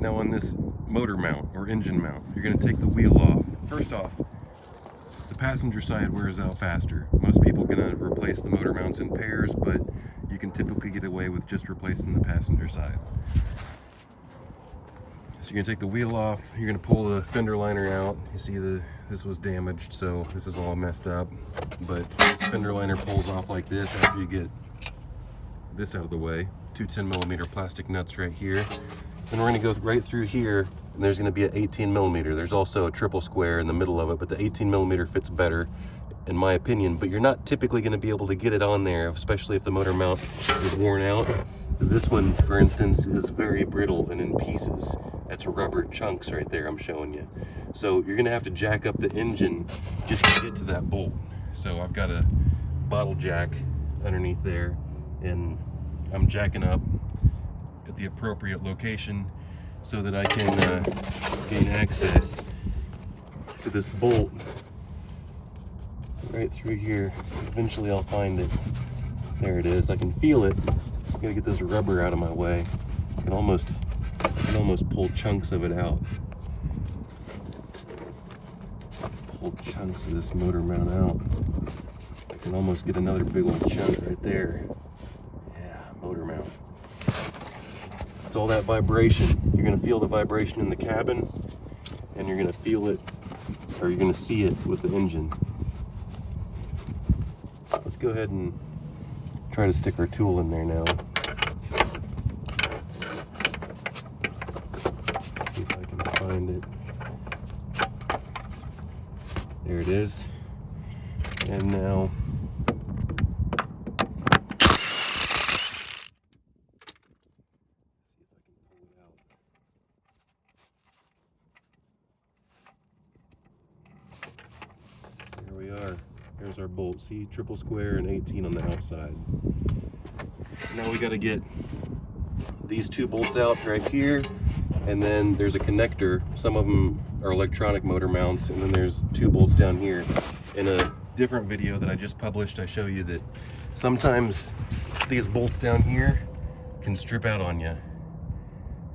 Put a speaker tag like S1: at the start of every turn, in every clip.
S1: Now on this motor mount or engine mount, you're going to take the wheel off. First off, the passenger side wears out faster. Most people are going to replace the motor mounts in pairs, but you can typically get away with just replacing the passenger side. So you're going to take the wheel off, you're going to pull the fender liner out. You see this was damaged, so this is all messed up. But this fender liner pulls off like this after you get this out of the way. Two 10mm plastic nuts right here. Then we're going to go right through here, and there's going to be an 18mm. There's also a triple square in the middle of it, but the 18mm fits better, in my opinion. But you're not typically going to be able to get it on there, especially if the motor mount is worn out. Because this one, for instance, is very brittle and in pieces. That's rubber chunks right there I'm showing you. So you're going to have to jack up the engine just to get to that bolt. So I've got a bottle jack underneath there, and I'm jacking up at the appropriate location so that I can gain access to this bolt right through here. Eventually I'll find it. There it is. I can feel it. I'm gonna get this rubber out of my way. I can almost pull chunks of it out. Pull chunks of this motor mount out. I can almost get another big old chunk right there. Yeah, motor mount. It's all that vibration. You're going to feel the vibration in the cabin, and you're going to feel it, or you're going to see it with the engine. Let's go ahead and try to stick our tool in there now. See if I can find it. There it is. And now we are. There's our bolt. See, triple square and 18 on the outside. Now we got to get these two bolts out right here, and then there's a connector. Some of them are electronic motor mounts, and then there's two bolts down here. In a different video that I just published, I show you that sometimes these bolts down here can strip out on you,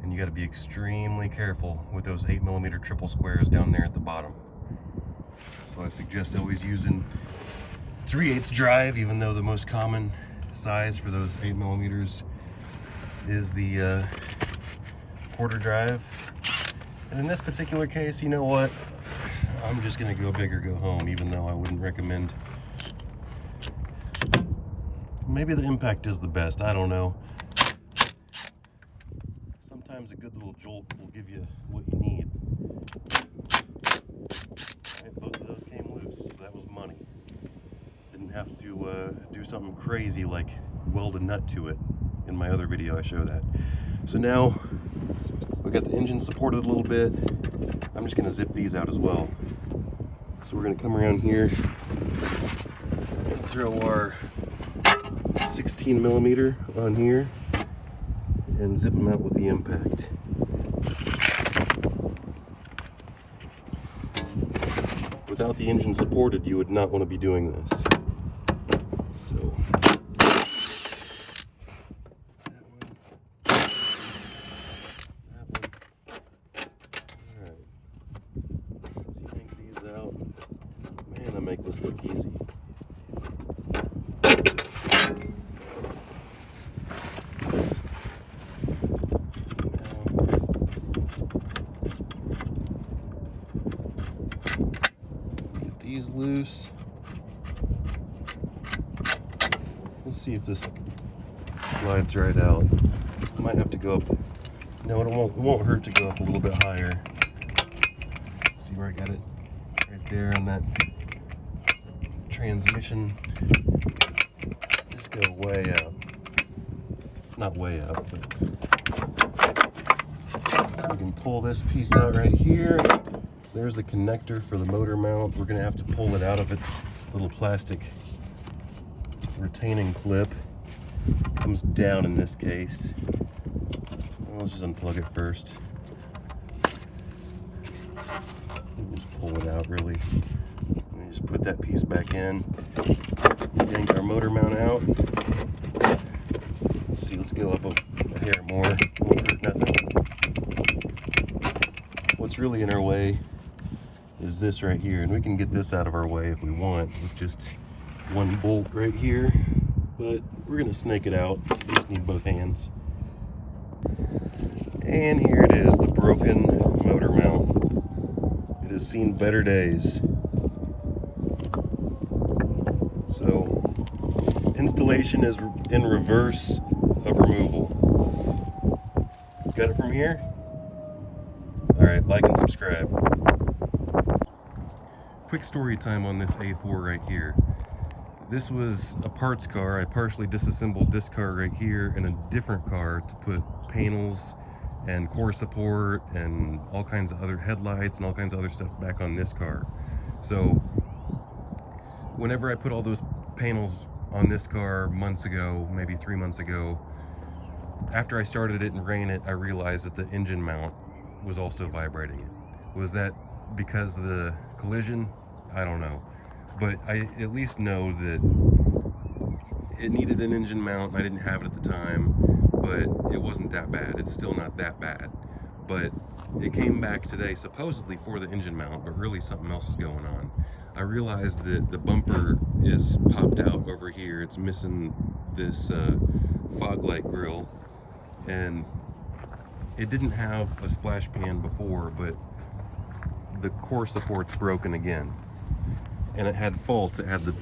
S1: and you got to be extremely careful with those 8mm triple squares down there at the bottom. So I suggest always using 3/8 drive, even though the most common size for those 8mm is the quarter drive. And in this particular case, you know what? I'm just gonna go big or go home, even though I wouldn't recommend. Maybe the impact is the best, I don't know. Sometimes a good little jolt will give you what you need. Both of those came loose, so that was money. Didn't have to do something crazy like weld a nut to it. In my other video I show that. So now we got the engine supported a little bit. I'm just gonna zip these out as well. So we're gonna come around here and throw our 16mm on here and zip them out with the impact. Without the engine supported, you would not want to be doing this. So that one. Alright. Let's yank these out. Man, I make this look easy. These loose. Let's see if this slides right out. Might have to go up. No, it won't hurt to go up a little bit higher. See where I got it? Right there on that transmission. Just go way up. Not way up, but so we can pull this piece out right here. There's the connector for the motor mount. We're gonna have to pull it out of its little plastic retaining clip. Comes down in this case. Well, let's just unplug it first. Just pull it out really. And just put that piece back in. Yank our motor mount out. Let's see, let's go up a hair more. Won't hurt nothing. really in our way is this right here, and we can get this out of our way if we want with just one bolt right here, but we're gonna snake it out. We just need both hands. And here it is, the broken motor mount. It has seen better days. So installation is in reverse of removal. Got it from here? All right, like and subscribe. Quick story time on this A4 right here. This was a parts car. I partially disassembled this car right here in a different car to put panels and core support and all kinds of other headlights and all kinds of other stuff back on this car. So whenever I put all those panels on this car months ago, maybe 3 months ago, after I started it and ran it, I realized that the engine mount was also vibrating it. Was that because of the collision? I don't know. But I at least know that it needed an engine mount. I didn't have it at the time, but it wasn't that bad. It's still not that bad. But it came back today supposedly for the engine mount, but really something else is going on. I realized that the bumper is popped out over here. It's missing this fog light grill, and it didn't have a splash pan before, but the core support's broken again. And it had faults. It had the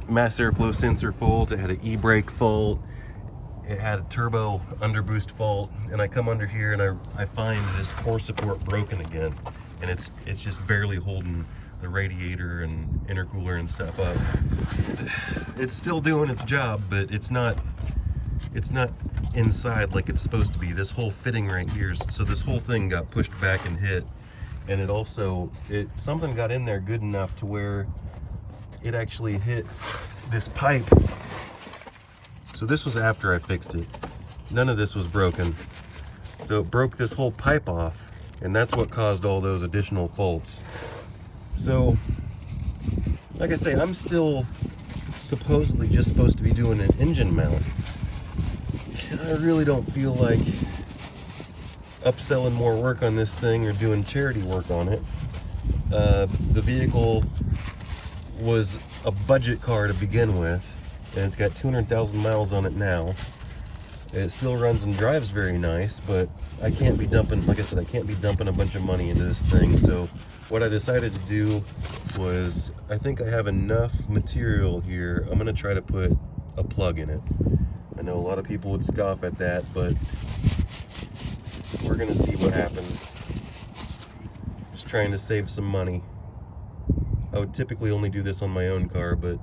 S1: mass airflow sensor fault, it had an e-brake fault, it had a turbo underboost fault, and I come under here and I find this core support broken again, and it's just barely holding the radiator and intercooler and stuff up. It's still doing its job, but it's not inside like it's supposed to be. This whole fitting right here, so this whole thing got pushed back and hit, and something got in there good enough to where it actually hit this pipe. So this was after I fixed it. None of this was broken. So it broke this whole pipe off, and that's what caused all those additional faults. So, like I say, I'm still supposedly just supposed to be doing an engine mount. I really don't feel like upselling more work on this thing or doing charity work on it. The vehicle was a budget car to begin with, and it's got 200,000 miles on it now. It still runs and drives very nice, but I can't be dumping, like I said, I can't be dumping a bunch of money into this thing. So what I decided to do was, I think I have enough material here. I'm gonna try to put a plug in it. I know a lot of people would scoff at that, but we're gonna see what happens. Just trying to save some money. I would typically only do this on my own car, but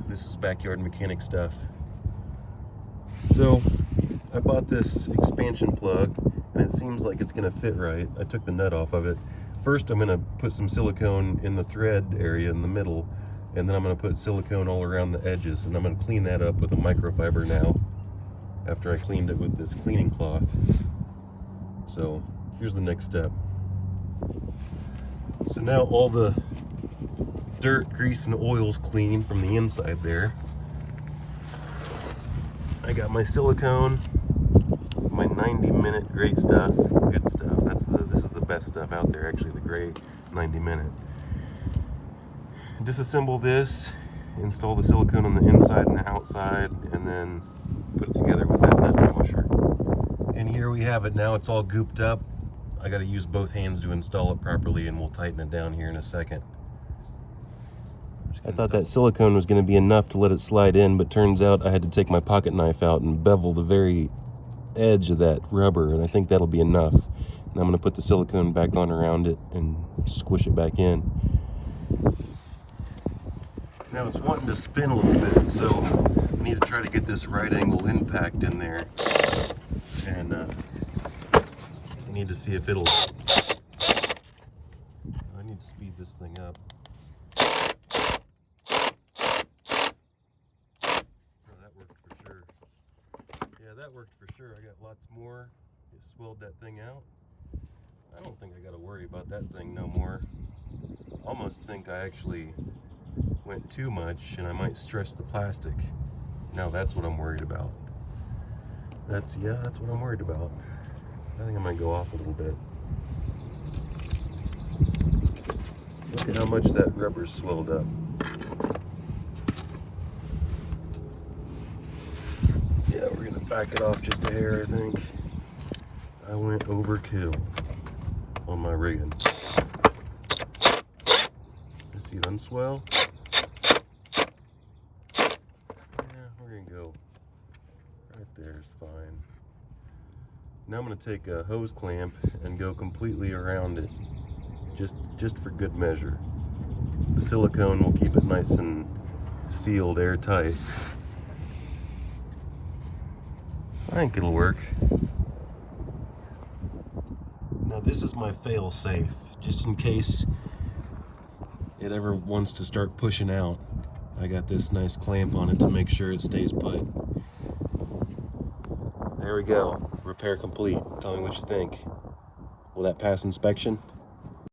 S1: this is backyard mechanic stuff. So I bought this expansion plug, and it seems like it's gonna fit right. I took the nut off of it. First, I'm gonna put some silicone in the thread area in the middle, and then I'm gonna put silicone all around the edges, and I'm gonna clean that up with a microfiber now, after I cleaned it with this cleaning cloth. So here's the next step. So now all the dirt, grease, and oil's clean from the inside there. I got my silicone, my 90-minute gray stuff, good stuff. This is the best stuff out there, actually, the gray 90-minute. Disassemble this, install the silicone on the inside and the outside, and then put it together with that nut washer. And here we have it now. It's all gooped up. I got to use both hands to install it properly, and we'll tighten it down here in a second. I thought that silicone was going to be enough to let it slide in, but turns out I had to take my pocket knife out and bevel the very edge of that rubber, and I think that'll be enough. And I'm going to put the silicone back on around it and squish it back in. Now it's wanting to spin a little bit, so I need to try to get this right angle impact in there, and I need to see if it'll... I need to speed this thing up. That worked for sure. I got lots more. It swelled that thing out. I don't think I got to worry about that thing no more. Almost think I actually went too much and I might stress the plastic. Now that's what I'm worried about. That's what I'm worried about. I think I might go off a little bit. Look at how much that rubber's swelled up. Yeah, we're gonna back it off just a hair, I think. I went overkill on my rigging. I see it unswell. Yeah, we're gonna go right there is fine. Now I'm gonna take a hose clamp and go completely around it, just for good measure. The silicone will keep it nice and sealed, airtight. I think it'll work. Now this is my fail safe, just in case it ever wants to start pushing out. I got this nice clamp on it to make sure it stays put. There we go, repair complete. Tell me what you think. Will that pass inspection?